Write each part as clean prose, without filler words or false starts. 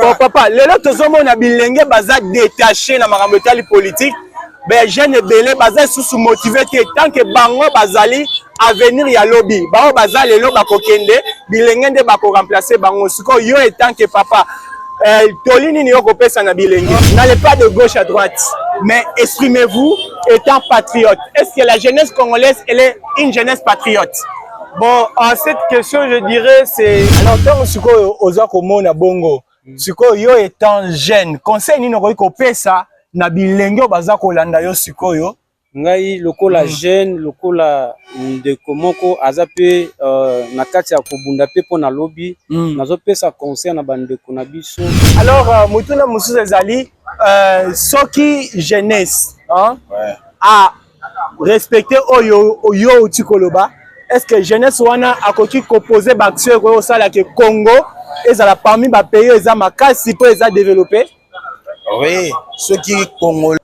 Bon papa, lelo tozomona bilenge baza détaché na makambo etali politique. Ben jeune belé baza sous motivé tant que bango bazali avenir ya lobby. Bango bazali lelo bakokende bilenge nde bako remplacer bango. Siko yo tant que papa Tolini ni yoko pesa na bilenge. N'allez pas de gauche à droite, mais exprimez-vous étant patriote. Est-ce que la jeunesse congolaise elle est une jeunesse patriote? Bon, en cette question, je dirais, c'est... Alors, tant que oza komona bongo, siko yo étant jeune, conseil ni noko kopesa na bilenge baza kolanda yo sikoyo. Ngai lokola jeune, lokola ndeko moko azape na kati ya kobunda pe pona lobby, nazo pesa conseil na bandeko na biso. Alors, mutuna mususu ezali soki jeunesse, hein? Ouais. A respecter oyo utikoloba. Est-ce que jeunesse wana akoki composer baction ko sala ke Congo ezala parmi ba pays eza makasi po eza développer? Oui, ceux qui Congo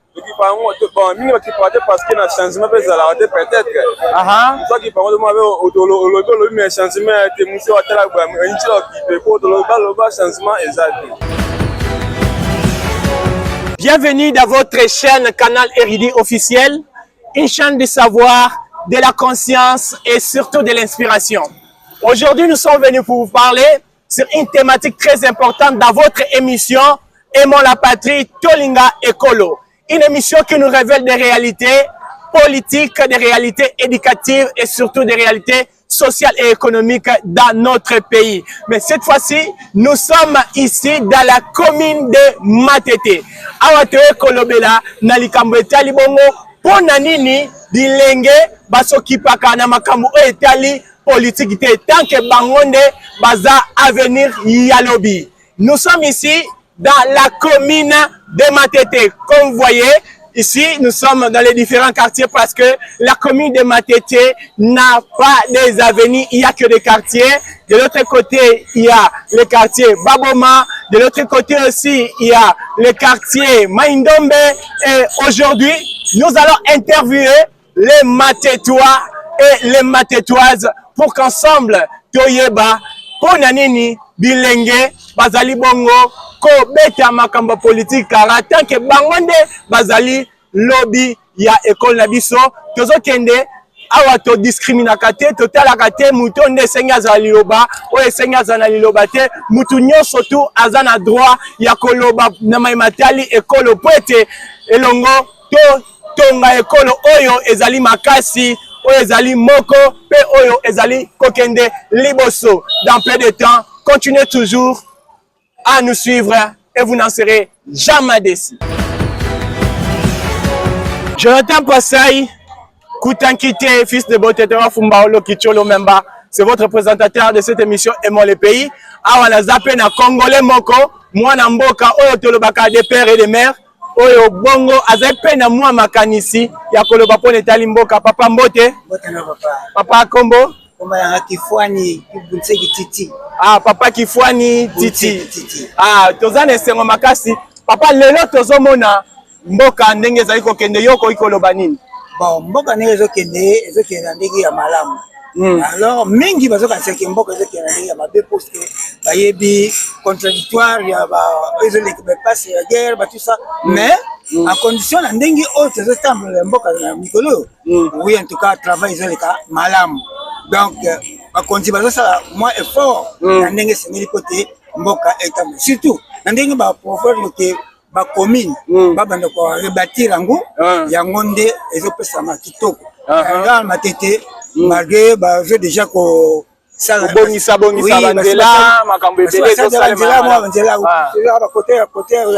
parce que le changement peut-être. Soit qui parle de moi mais changement changement exact. Bienvenue dans votre chaîne Canal RD officiel, une chaîne de savoir, de la conscience et surtout de l'inspiration. Aujourd'hui, nous sommes venus pour vous parler sur une thématique très importante dans votre émission Aimons la patrie, Tolinga Ekolo. Une émission qui nous révèle des réalités politiques, des réalités éducatives et surtout des réalités sociales et économiques dans notre pays. Mais cette fois-ci, nous sommes ici dans la commune de Matete. Awatoe Kolobela, Nalikambo etali bongo, pona nini bilenge basokipaka na makambo etali politique te tant que bangonde baza avenir yalobi. Nous sommes ici dans la commune de Matete. Comme vous voyez, ici, nous sommes dans les différents quartiers parce que la commune de Matete n'a pas des avenirs, il n'y a que des quartiers. De l'autre côté, il y a le quartier Baboma. De l'autre côté aussi, il y a le quartier Maïndombe. Et aujourd'hui, nous allons interviewer les Matetois et les Matetoises pour qu'ensemble, Toyeba, Ponanini, Bilenge, Bazali Bongo, ko beta makambo politique car tant que bangonde bazali lobby ya école na biso tozo kende awa to discriminaka te to talaka te mutu nde senga za liloba o senga za na liloba te mutu nyonso tu aza na droit ya koloba na maimatali école po ete elongo to tonga école oyo ezali makasi oyo ezali moko pe oyo ezali kokende liboso. Dans peu de temps, continuez toujours à nous suivre et vous n'en serez jamais déçus. Jonathan Passaï, Koutankite, fils de Botetera Fumbaolo Kicholo Memba, c'est votre présentateur de cette émission Aimons le pays. Awana zape na Congolais moko, mwana mboka oyo tolobaka des pères et des mères, oyo bongo azape na mwa makanisi ya koloba pone tali mboka papa mbote. Papa kombo Kifuani Kibunseki Titi. Ah, papa Kifuani Titi. Ah, tozane sengo makasi. Papa lelo tozomona mboka ndenge ezali kokende yoko ikoloba nini? Bon, mboka ndenge ezokende ndenge ya malamu. Alors, mingi bazoka seki mboka ezokende ndenge ya mabe parce que bayebi contradictoire ya ba ezoleki be passe ya guerre ba tout ça. Mais à condition na ndenge autre ezotambula mboka na mikolo. Oui, en tout cas, travail ezoleka malamu. Donc, ma contribution ça moins effort ndenge sengeli côté mboka etambo surtout ndenge ba professeur que ba commune ba banda ko rebâtir yango yango nde ezopesa makitoko nga Matete malgré ba je déjà ko sala bongisa bandela makambo ebele to sala bandela ba côté ya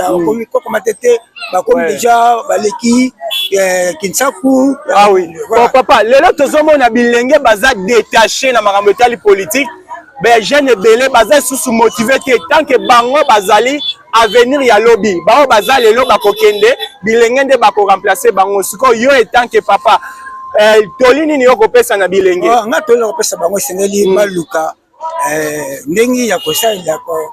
commune ko Matete ba comme déjà ba leki Kinsaku. Ah oui. Bon papa, lelo tozomona bilenge baza détaché na makambo etali politique. Ben jeune belé baza sous motivé tant que bango bazali avenir ya lobby. Bango bazali lelo bakokende bilenge nde bako remplacer bango. Siko yo tant que papa Tolini ni yoko pesa na bilenge. Oh, nga tolini yoko pesa bango sengeli maluka ndengi ya kosala ya ko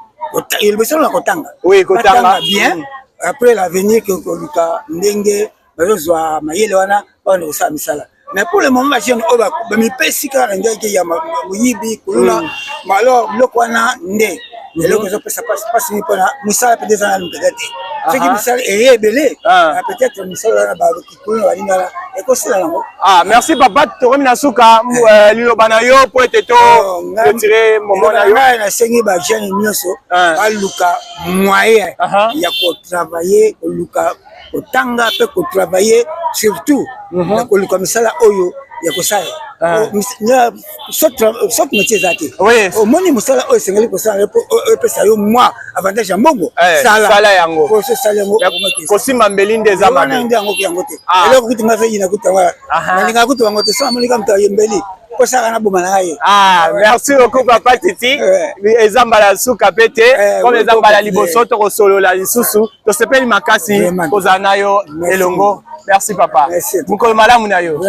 il besoin la kotanga. Oui, kotanga bien. Après l'avenir que luka ndenge bazozwa mayele wana on osala misala. Mais pour le moment jeune oba bami pesika ndenge ya muyibi kuluna alors loko wana nde eloko ezopesa mpasi mpona mosala peut-être eza na lukaka te soki mosala eye ebele peut-être mosala wana bakituna balingana ekosila yango. Merci papa tokomi na suka liloba na yo po ete to retire moment na yo. Ngai nasengi bajeune nyonso baluka moyen ya kotravailler koluka kotanga mpe kotravailler surtout na koluka misala oyo ya kosala soit métier eza te omoni mosala oyo esengeli kosala epesa yo mwa avantage ya mbongo sala yango kosala yango kosimba mbeli nde eza mabe yango te eloko kuti nga feyi na kutu yango nalingaka kutu yango te so amonika moto ayembeli kosala na boma na ngai. Merci beaucoup papa Titi eza mbala suka pe te comme eza mbala liboso tokosolola lisusu tosepeli makasi kozala na yo elongo. Merci papa. Mukolo malamu na yo.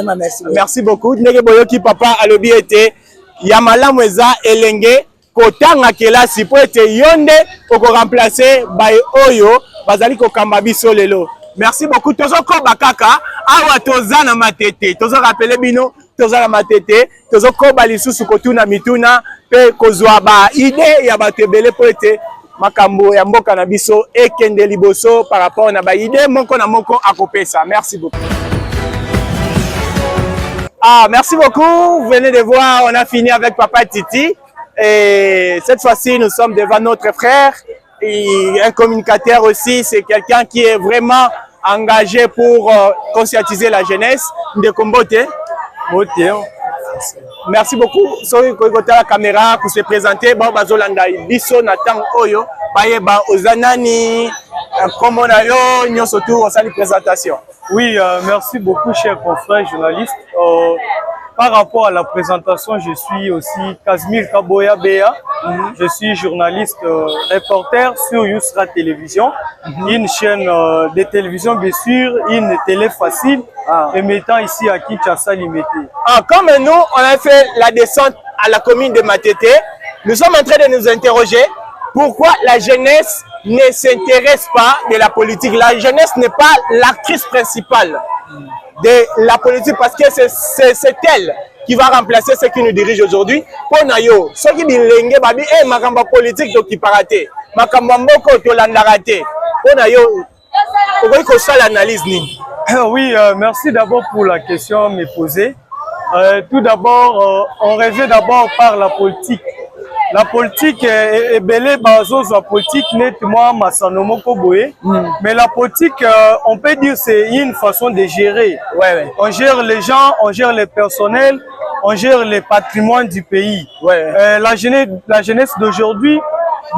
Merci beaucoup. Ndenge boyoki papa alobi ete ya malamu eza elenge kotanga kelasi po ete yonde oko remplacer bay oyo bazali kokamba biso lelo. Merci beaucoup. Tozo koba kaka awa toza na matete. Tozo rappeler bino toza na matete. Tozo koba lisusu kotuna mituna pe kozwa ba idée ya bato ebele po ete makambo ya mboka na biso ekende liboso par rapport na ba idée moko na moko akopesa. Merci beaucoup. Merci beaucoup. Vous venez de voir, on a fini avec papa Titi et cette fois-ci nous sommes devant notre frère et un communicateur aussi, c'est quelqu'un qui est vraiment engagé pour conscientiser la jeunesse de Kombote. Merci beaucoup. Soki côté la caméra pour se présenter, bon bazolanda biso na tang oyo bayeba ozanani comme on a yo nyoso tout on sali présentation. Oui, merci beaucoup chers confrères journalistes. Par rapport à la présentation, je suis aussi Casimir Kaboya Béa. Je suis journaliste reporter sur Yousra Télévision, une chaîne de télévision bien sûr, une télé facile, émettant ici à Kinshasa Limité. Comme nous, on a fait la descente à la commune de Matete, nous sommes en train de nous interroger pourquoi la jeunesse ne s'intéresse pas de la politique. La jeunesse n'est pas l'actrice principale de la politique parce que c'est elle qui va remplacer ce qui nous dirige aujourd'hui. Pour Nayo, ceux qui disent babi makamba politique donc qui parate, makamba mboko to landarate. Pour Nayo, pourquoi il faut ça l'analyse ni? Oui, merci d'abord pour la question me posée. Tout d'abord, on revient d'abord par la politique. La politique est belle, la politique n'est moi Masanomo Koboé, mais la politique, on peut dire c'est une façon de gérer. On gère les gens, on gère les personnels, on gère les patrimoines du pays. La jeunesse d'aujourd'hui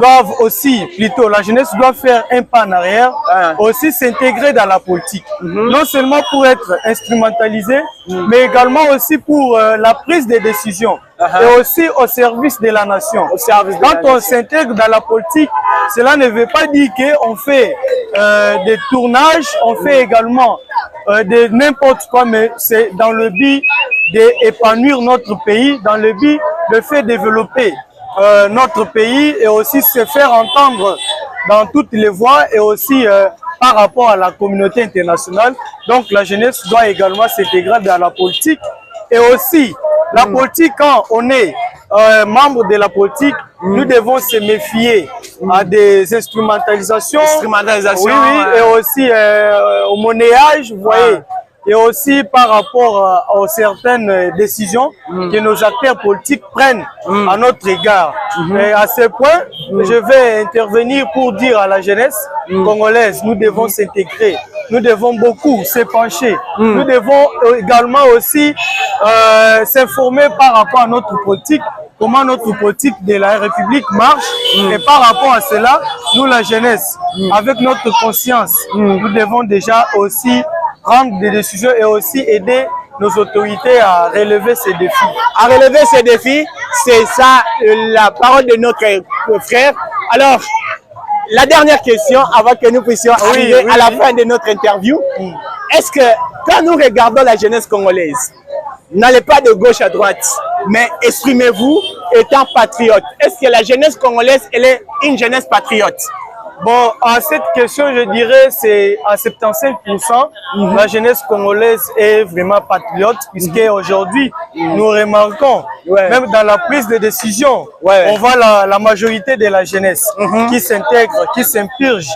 doivent aussi, plutôt, la jeunesse doit faire un pas en arrière, aussi s'intégrer dans la politique. Non seulement pour être instrumentalisé, mais également aussi pour la prise des décisions. Et aussi au service de la nation. Quand on s'intègre dans la politique, cela ne veut pas dire qu'on fait des tournages, on fait également de n'importe quoi, mais c'est dans le but d'épanouir notre pays, dans le but de faire développer notre pays et aussi se faire entendre dans toutes les voies et aussi par rapport à la communauté internationale. Donc la jeunesse doit également s'intégrer dans la politique et aussi la politique, quand on est membre de la politique, nous devons se méfier à des instrumentalisations, oui, et aussi au monnayage, vous voyez, et aussi par rapport à certaines décisions que nos acteurs politiques prennent à notre égard. Et à ce point, je vais intervenir pour dire à la jeunesse congolaise, nous devons s'intégrer, nous devons beaucoup se pencher, nous devons également aussi s'informer par rapport à notre politique, comment notre politique de la République marche, et par rapport à cela, nous la jeunesse, avec notre conscience, nous devons déjà aussi prendre des décisions et aussi aider nos autorités à relever ces défis. À relever ces défis, c'est ça la parole de notre frère. Alors, la dernière question, avant que nous puissions arriver à la fin de notre interview, est-ce que quand nous regardons la jeunesse congolaise, n'allez pas de gauche à droite, mais exprimez-vous étant patriote. Est-ce que la jeunesse congolaise, elle est une jeunesse patriote? Bon, à cette question, je dirais c'est à 75%, la jeunesse congolaise est vraiment patriote, puisque aujourd'hui, nous remarquons, même dans la prise de décision, on voit la majorité de la jeunesse qui s'intègre, qui s'impurge,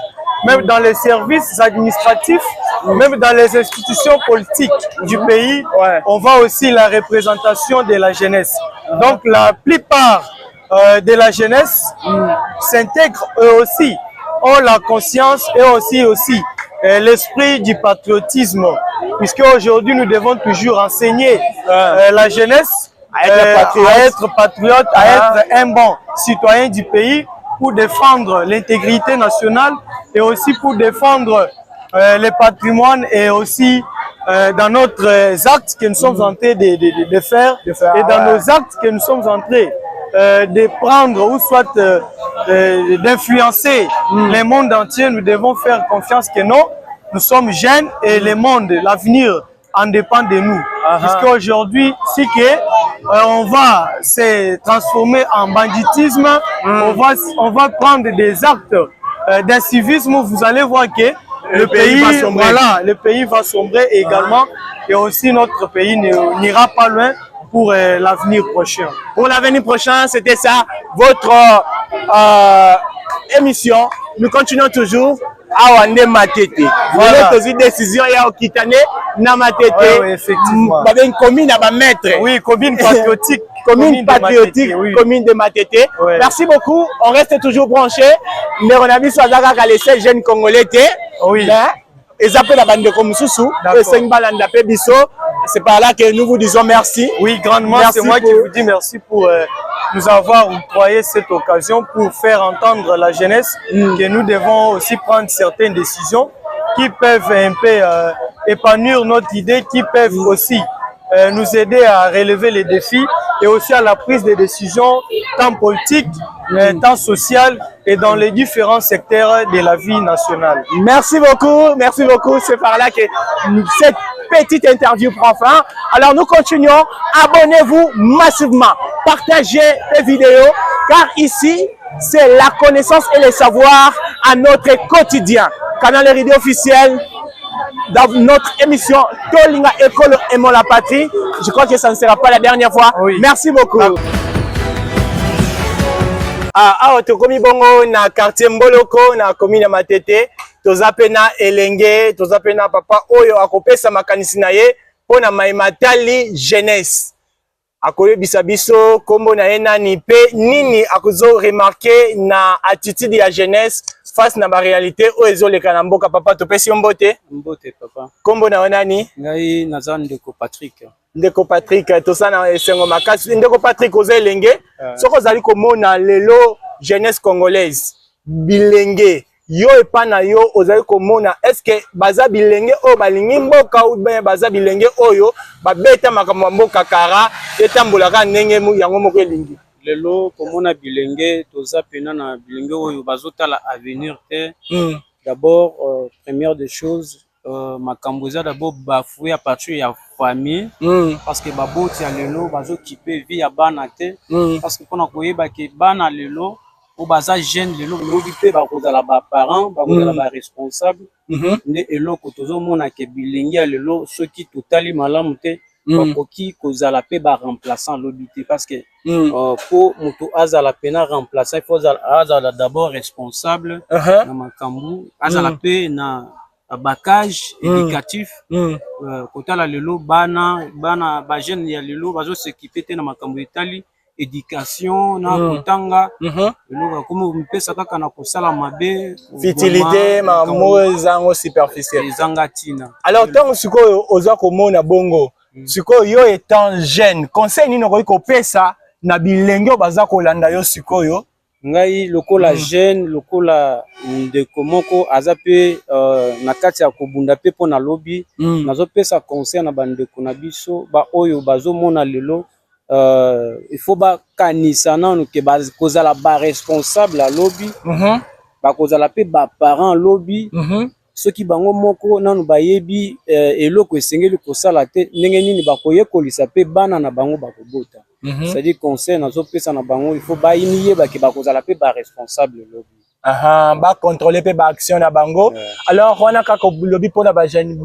même dans les services administratifs, même dans les institutions politiques du pays, on voit aussi la représentation de la jeunesse. Donc la plupart de la jeunesse s'intègrent eux aussi, ont la conscience et aussi l'esprit du patriotisme, puisque aujourd'hui nous devons toujours enseigner la jeunesse à être patriote, à être un bon citoyen du pays pour défendre l'intégrité nationale et aussi pour défendre le patrimoine et aussi dans notre actes que nous sommes en train de faire et dans nos actes que nous sommes en train de prendre ou soit d'influencer le monde entier. Nous devons faire confiance que non, nous sommes jeunes et le monde, l'avenir en dépend de nous. Puisqu'aujourd'hui, si on va se transformer en banditisme, on va prendre des actes d'incivisme, vous allez voir que le pays va sombrer également et aussi notre pays n'ira pas loin pour l'avenir prochain. Pour l'avenir prochain, c'était ça, votre émission. Nous continuons toujours à Wande Matete. Voilà. Vous avez une décision à Okitane, na Matete. Oui, effectivement. Vous avez une commune à maître. Oui, commune patriotique. Commune patriotique, commune de Matete. Oui. Merci beaucoup. On reste toujours branché. Mais on a vu sur la les jeunes Congolais. Oui. Ils appellent la bande de Komsusu. C'est par là que nous vous disons merci. Oui, grandement, c'est moi qui vous dis merci pour nous avoir octroyé cette occasion pour faire entendre la jeunesse que nous devons aussi prendre certaines décisions qui peuvent un peu épanouir notre idée, qui peuvent aussi nous aider à relever les défis et aussi à la prise de décisions tant politiques, tant sociales et dans les différents secteurs de la vie nationale. Merci beaucoup, merci beaucoup. C'est par là que cette petite interview prend fin. Alors nous continuons. Abonnez-vous massivement, partagez les vidéos car ici c'est la connaissance et le savoir à notre quotidien. Canal RID officiel. Dans notre émission Tolinga École Aimons la patrie, je crois que ça ne sera pas la dernière fois. Oui. Merci beaucoup. Awa tokomi bongo na quartier Mboloko na commune Matete, toza pena elenge, toza pena papa oyo akopesa makanisi na ye pona maimatali jeunesse. Akoyebisa biso kombo na ye nani pe nini akozo remarquer na attitude ya jeunesse face na ba réalité o ezoleka na mboka. Papa topesi yo mbote. Mbote papa. Kombo na nani? Ngai naza Ndeko Patrick. Ndeko Patrick tosana esengo makasi. Ndeko Patrick oza elenge soko zali komona lelo jeunesse congolaise bilenge yo epana yo ozali komona est-ce que baza bilenge o balingi mboka ou bien baza bilenge oyo babeta makambo mboka kara etambolaka ndenge yango moko elingi. Lelo komona bilenge toza pena na bilenge oyo bazotala avenir te. D'abord première des choses makambo eza d'abord bafoué à partir ya famille parce que baboti ya lelo bazokipe vie ya bana te parce que pona koyeba ke bana lelo ou baza jeune lelo lobi pe bakozala ba parents bakozala ba responsable nde eloko tozomona ke bilenge ya lelo soki totali malamu te bakoki kozala pe ba remplaçant lobi te parce que pour moto azala pena remplaçant il faut azala d'abord responsable na makambu azala pe na bakage éducatif kotala lelo bana ba jeune ya lelo bazo s'équiper te na makambu etali éducation na kotanga lelo comme mpesa kaka na kosala mabe futilité mamoyo zango superficielle zangatina. Alors tant sikoyo oza komona bongo sikoyo yo étant jeune conseil nini okoki kopesa na bilenge baza kolanda yo sikoyo? Ngai lokola jeune lokola ndeko moko aza pe na kati ya kobunda pe pona lobby nazopesa conseil na bandeko na biso ba oyo bazomona lelo il faut ba kanisa nanu ke kozala ba responsable à lobby ba kozala pe ba parents lobby soki bango moko nanu bayebi eloko esengeli kosala te ndenge nini bakoyekolisa pe bana na bango bakobota. C'est-à-dire conseil nazopesa na bango il faut ba iniye ba ke bakozala pe ba responsable lobby. ba contrôler pe ba action na bango. Alors on a kako lobby pour na ba jeune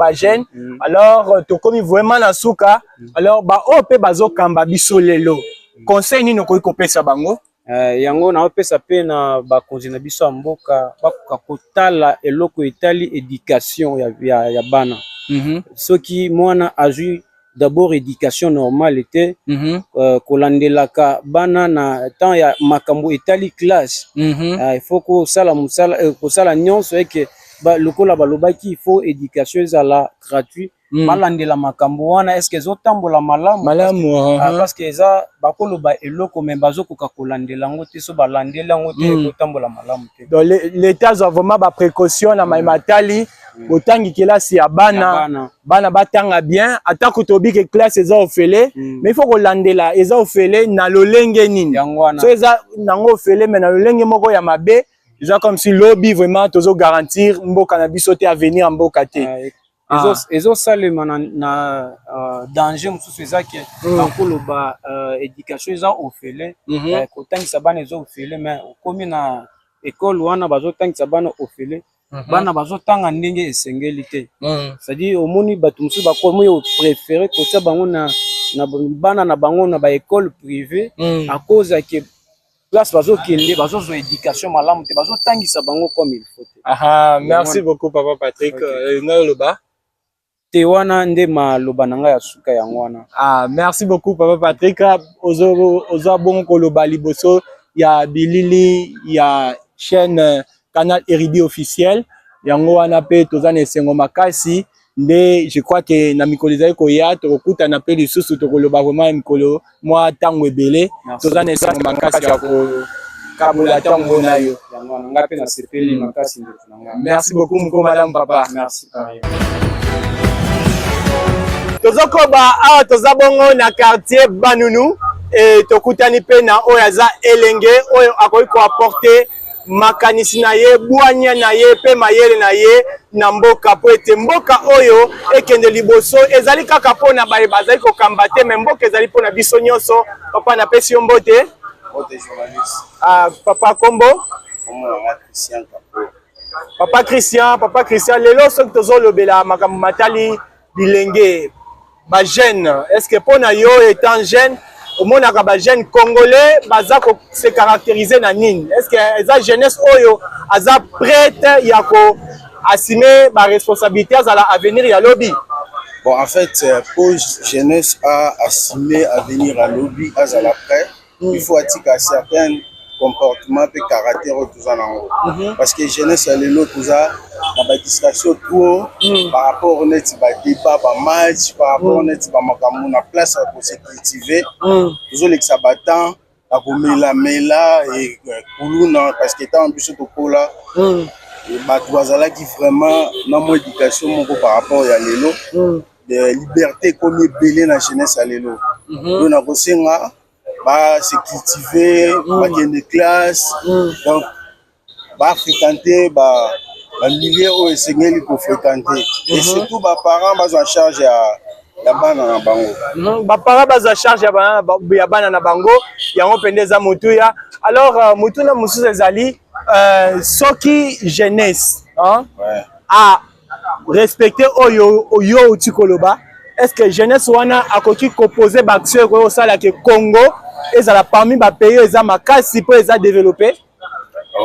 alors to komi vraiment na suka alors ba o pe bazo kamba biso lelo conseil nini ko kopesa bango yango na opesa pe na ba konzi na biso mboka ba kotala eloko etali éducation ya bana soki mwana azui d'abord éducation normale était kolandelaka bana na temps ya makambo etali classe il faut ko sala nyonso eke lokola balobaki il faut éducation ezala gratuit balandela makambo wana est-ce que ezotambola malamu parce que eza bakoloba eloko me bazokoka kolandela yango te so balandela yango te ekotambola malamu te. Donc l'état a vraiment ba précaution na matali botangi kelasi ya bana batanga bien atako tobi ke classe eza ofele mais il faut kolandela eza ofele na lolenge nini so eza nango ofele mais na lolenge moko ya mabe eza comme si lobby vraiment tozo garantir mboka na biso te avenir mboka te. Ezo salema na danger mususu ezaki bakoloba éducation eza ofele kotangisa bana ezo ofele mais komi na école wana bazotangisa bana ofele bana bazotanga ndenge esengeli te c'est-à-dire omoni bato mususu bakomi préféré kotia bango na bana na bango na ba école privée à cause que place bazokende bazozwa éducation malamu te bazotangisa bango comme il faut te. Merci beaucoup papa Patrick. Noloba Tewana nde maloba nanga ya suka yango wana. Merci beaucoup papa Patrick. Ozo bon koloba liboso ya bilili ya chaîne Canal RD officiel yango wana pe tozana esengo makasi nde je crois que na mikolo ezali koya tokuta na pe lisusu tokoloba vraiment mikolo mwa tango ebele tozana esengo makasi ya ko kabula tango na yo yango nga pe na sepeli makasi nde tunanga. Merci beaucoup mko madame papa. Merci. Tozokoba awa tozabongo na quartier Banunu et tokutani pe na oyo aza elenge oyo akoki ko apporter makanisi na ye bwanya na ye pe mayele na ye na mboka po ete mboka oyo ekende liboso ezali kaka pona baye bazali ko kambate me mboka ezali pona biso nyonso. Papa na pesi yo mbote papa kombo Papa Christian lelo soki tozolobela makambo matali bilenge ba jeune est-ce que pona yo étant jeune au monaka ba jeune congolais baza ko se caractériser na nini est-ce que eza jeunesse oyo aza prête ya ko assumer ba responsabilité à l'avenir ya lobby? Bon en fait pour jeunesse à assumer avenir à lobby à la prêt il faut attirer certains comportement et caractère tout en parce que jeunesse elle est l'autre tout ça la distraction trop par rapport au net ba débat ba match par rapport au net ba makambo na place pour se cultiver toujours les sabatans à mela et kuluna parce que tant biso to kola et ba toazala qui vraiment na mo éducation mon par rapport ya lelo de liberté comme belé na jeunesse à lelo on a kosenga ba se cultiver ba gagner classe donc ba fréquenter ba milieu où esengeli pour fréquenter et surtout ba parents ba en charge ya bana na bango ba parents ba en charge ya bana na bango yango pendeza mutuya. Alors mutuna mususu ezali soki jeunesse a respecter oyo utikoloba est-ce que jeunesse wana akoki composer ba action ko sala ke Congo ezala parmi ba pays eza makasi po eza développé?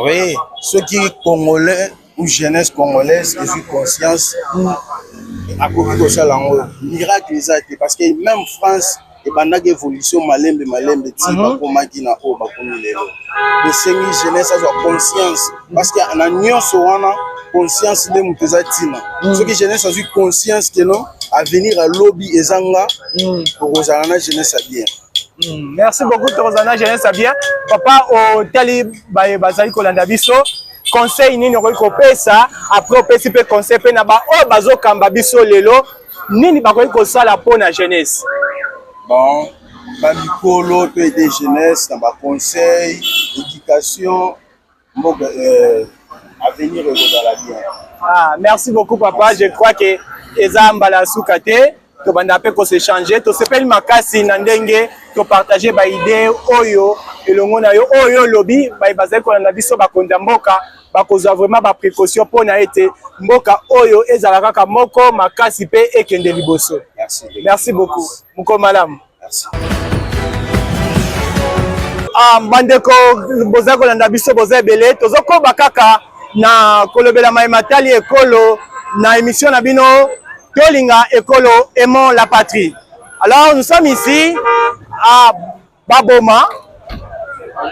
Oui, ceux qui congolais ou jeunesse congolaise ils ont conscience à cause de ça miracle exact parce que même France et banque évolution malembe ti ba komaki na o ba komi lelo de sengi jeunesse a conscience parce que en nyonso wana conscience de muteza tina ceux qui jeunesse a eu conscience que non avenir à lobby ezanga pour ozana jeunesse bien. Merci beaucoup Torozana jeunesse bien papa o tali bazali kolanda biso conseil nini okoki kopesa après opesi pe conseil pe na ba o bazokamba biso lelo nini bakoki kosala pona jeunesse? Bon ba mikolo pe des jeunesse na ba conseil éducation mboka avenir ezala bien. Merci beaucoup papa, je crois que eza mbala sukate tobanda pe ko s'échanger to sepeli makasi na ndenge to partager ba idée oyo elongo na yo oyo lobi ba bazali ko na biso bakonda mboka bakozwa vraiment ba précaution pona ete mboka oyo ezala kaka moko makasi pe ekende liboso. Merci beaucoup. Muko malamu. Merci. Bandeko boza kolanda biso boza ebele tozokoba kaka na kolobela Matali ekolo na émission na bino Tolinga ekolo aimons la patrie. Alors nous sommes ici à Baboma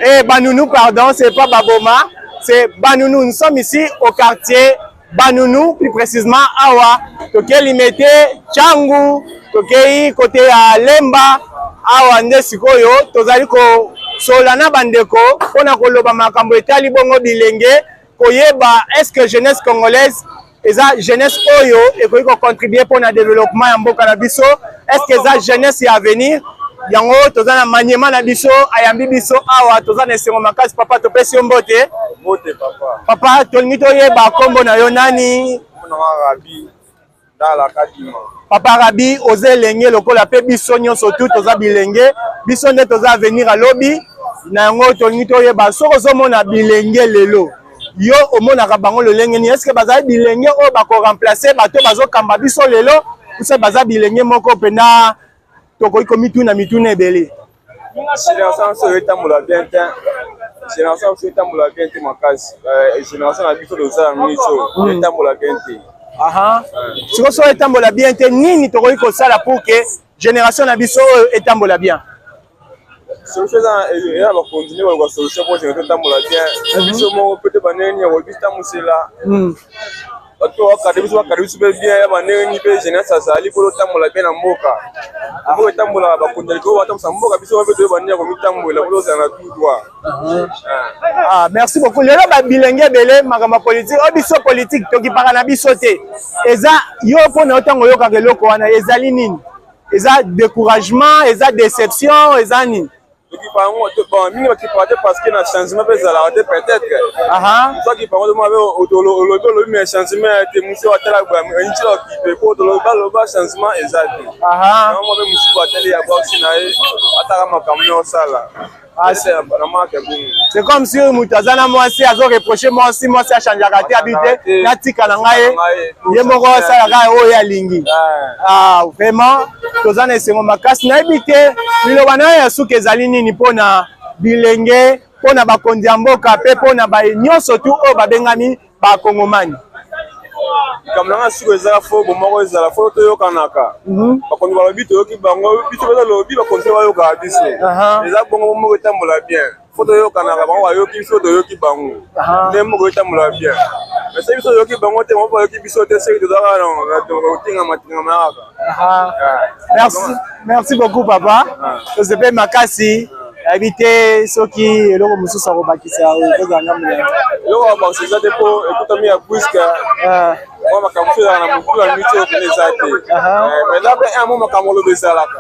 et Banounou, pardon, c'est pas Baboma, c'est Banounou. Nous sommes ici au quartier Banounou, plus précisément Awa, Toké Limete, Changu, Toké côté à Lemba, Awa Ndesikoyo, Tozali ko Solana bandeko, pona koloba makambo etali bongo bilenge, koyeba est-ce que jeunesse congolaise eza jeunesse oyo ekoki ko contribuer pour na développement ya mboka na biso, est-ce que eza jeunesse ya avenir yango toza na maniema na biso ayambi biso awa toza na esengo makasi papa topesi yo mbote. Mbote papa. Papa tolingi toyeba kombo na yo nani? Rabi Dala Kadima. Papa Rabi oze lenge lokola pe biso nyonso tout toza bilenge, biso nde toza avenir a lobby. Na yango tolingi toyeba soko ozomona bilenge lelo yo omonaka bango lolenge ni est-ce que bazali bilenge oyo bako remplacer bato bazokamba biso lelo ose baza bilenge moko pena tokoki komituna mituna ebele. Génération so etambola bien te. Génération so etambola bien te makasi. Génération na biso dozala miso etambola bien te. Aha. Soko so etambola bien te nini tokoki kosala pour que génération na biso etambola bien? Solution est là, on continue à solution pour générer tant la bien. Biso mo peut-être baneni o bista musela. Bato akademi bien baneni pe jeunesse azali pour tambola bien na mboka. Abo tambola ba kundeli ko bato mboka biso ba to bania ko mitambola pour ça na tout droit. Ah, merci beaucoup. Lelo ba bilenge belé makama politique, o biso politique to ki para na biso te. Eza yo pona otango yo ka keloko wana ezali nini? Eza découragement, eza déception, eza nini? Qui partait parce que notre changement peut s'arrêter peut-être. Soit qui parle de moi au mais changement était monsieur à telle une chose qui peut pour le changement exact. Moi même monsieur à telle ya box na ataka makamyo sala. C'est comme si Moutazana moi si azo reprocher moi si a changé raté habité na tika na ngai ye moko sala ga o ya lingi. Ah vraiment tozana esengo makasi na habité liloba na ya suka ezali nini pona bilenge pona bakondi ya mboka pe pona ba nyonso tu o babengami ba kongomani. Comme là sur les affaires bon moi les affaires to yokanaka bakondi ba bito yoki bango bito ba lobi bakondi ba yoka biso les affaires bon mo etambola bien photo yokanaka bango ba yoki biso to yoki bango ne mo etambola bien mais c'est biso yoki bango te mo ba yoki biso te c'est de dara na tinga matinga maka. Merci beaucoup papa. Je sais makasi habité soki eloko mususu akobakisa kozanga mwana eloko bakisa te po ekutami ya buska moi makambo na mutu ya miti okoleza te mais là un moment makambo lo besalaka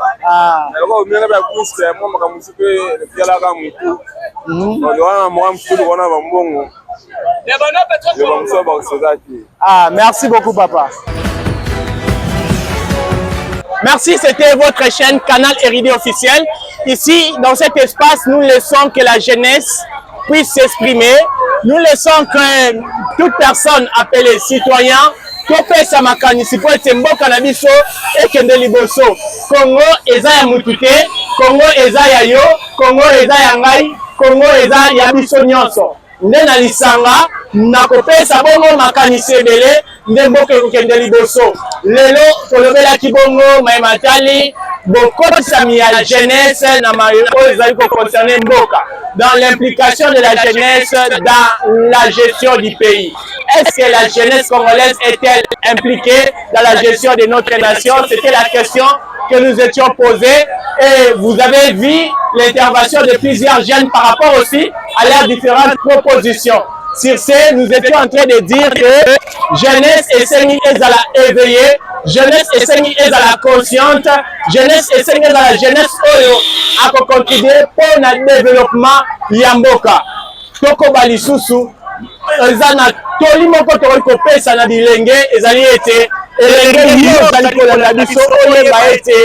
eloko mena ba buska moi makambo supe yalaka mutu on wana moi mfulu wana bambongo merci beaucoup papa. Merci, c'était votre chaîne Canal RID officiel. Ici, dans cet espace, nous laissons que la jeunesse puisse s'exprimer. Nous laissons que toute personne appelée citoyen, Topé Samakani, si pour être mboka na biso, et kende liboso. Congo, eza ya mutute, Congo, eza ya yo, Congo, eza ya ngai, Congo, eza ya biso nyonso. Nde na lisanga, na kopesa bongo makanisi ebele, nde mboka ekokende liboso. Lelo tolobela kibongo Matali bokotisa ya jeunesse na mayo ezali ko concerner mboka dans l'implication de la jeunesse dans la gestion du pays. Est-ce que la jeunesse congolaise est-elle impliquée dans la gestion de notre nation? C'était la question que nous étions posés et vous avez vu l'intervention de plusieurs jeunes par rapport aussi à leurs différentes propositions. Sur ce, nous étions en train de dire que jeunesse et seigneur est à la éveillée, jeunesse et seigneur est à la consciente, jeunesse et seigneur est à la jeunesse oyo a contribué pour le développement yamboka. Toko balisusu ezana toli moko to ko pesa na bilenge ezali ete elenge yo ozali kolanda biso oyeba ete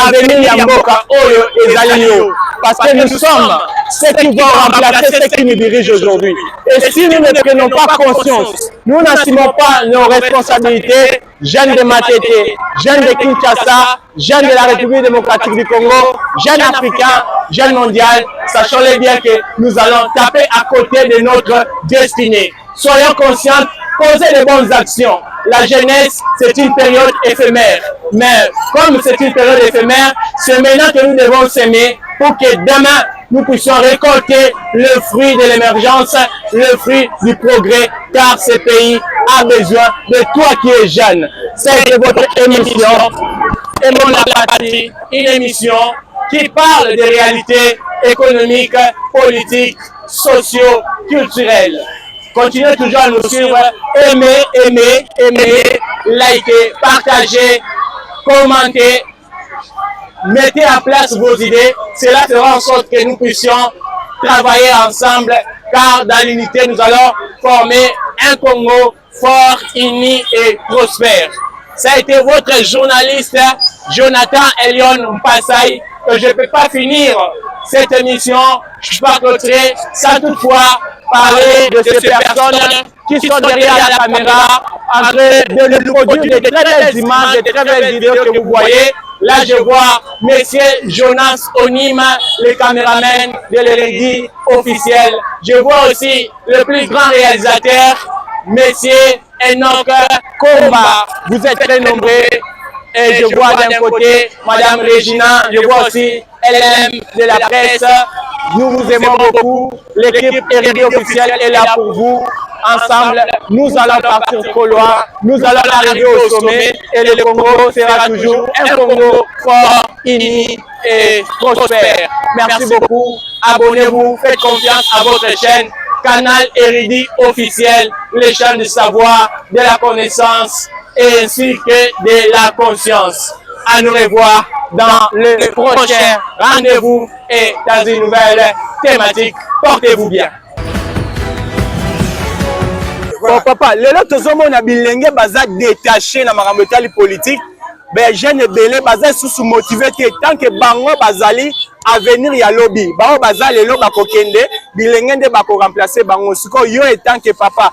avenir ya mboka oyo ezali yo. Parce que nous sommes ceux qui vont remplacer ceux qui nous dirigent aujourd'hui. Et si nous ne prenons pas conscience, nous n'assumons pas nos responsabilités, jeunes de Matete, jeunes de Kinshasa, jeunes de la République démocratique du Congo, jeunes africains, jeunes mondiaux, sachons-le bien que nous allons taper à côté de notre destinée. Soyons conscients, posez les bonnes actions. La jeunesse, c'est une période éphémère. Mais comme c'est une période éphémère, c'est maintenant que nous devons s'aimer pour que demain, nous puissions récolter le fruit de l'émergence, le fruit du progrès, car ce pays a besoin de toi qui es jeune. C'est votre émission, Aimons la patrie, une émission qui parle des réalités économiques, politiques, socio-culturelles. Continuez toujours à nous suivre, aimez, likez, partagez, commentez, mettez en place vos idées. Cela fera en sorte que nous puissions travailler ensemble, car dans l'unité, nous allons former un Congo fort, uni et prospère. Ça a été votre journaliste, Jonathan Elion Mpassai, que je ne peux pas finir cette émission, je ne peux pas clôturer sans toutefois parler de ces personnes qui sont derrière la caméra en train de nous produire de très belles images, de très belles vidéos que vous voyez. Là, je vois Monsieur Jonas Onima, le caméraman de l'Elégie officiel. Je vois aussi le plus grand réalisateur, Monsieur Enoch Komba. Vous êtes très nombreux. Et je vois d'un côté Madame Regina, je vois aussi LM de la presse. Nous vous aimons beaucoup. L'équipe RD officielle est là pour vous. Ensemble, nous allons partir Colois, nous allons arriver au sommet et le Congo sera toujours un Congo fort, uni et prospère. Merci beaucoup. Abonnez-vous, faites confiance à votre chaîne, Canal Érudit officiel, les chaînes du savoir, de la connaissance et ainsi que de la conscience. À nous revoir dans le prochain rendez-vous et dans une nouvelle thématique. Portez-vous bien. Bon papa, lelo tozomona bilenge baza détaché na makambo etali politique, ben jeune ebele baza susu motivé te tant que bango bazali avenir ya lobby. Bango baza lelo bakokende, bilenge nde bako remplacer bango. Siko yo tant que papa,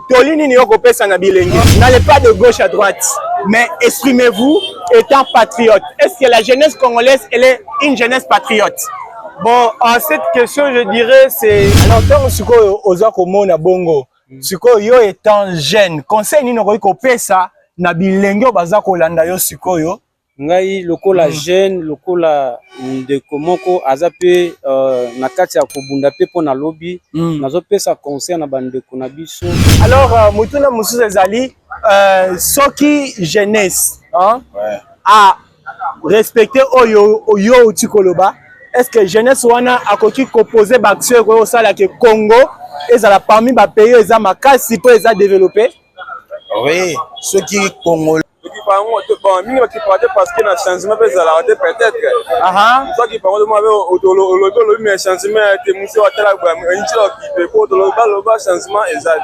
tolini ni yoko pesa na bilenge. N'allez pas de gauche à droite, mais exprimez-vous étant patriote. Est-ce que la jeunesse congolaise, elle est une jeunesse patriote? Bon, à cette question, je dirais, c'est... Alors, tant que oza komona bongo, sikoyo yo étant jeune, conseil nini okoki kopesa na bilenge baza kolanda yo sikoyo? Ngai lokola jeune, lokola ndeko moko aza pe na kati ya kobunda pe po na lobby, nazopesa conseil na bandeko na biso. Alors mutuna mususu ezali soki jeunesse a respecter oyo uti koloba, est-ce que jeunesse wana akoki proposer baction ko sala ke Congo ezala parmi ba pays eza makasi po eza développé? Oui, ceux qui Congolais parce que na changement peut-être soit qui parle de moi au changement était monsieur atala ba changement exact.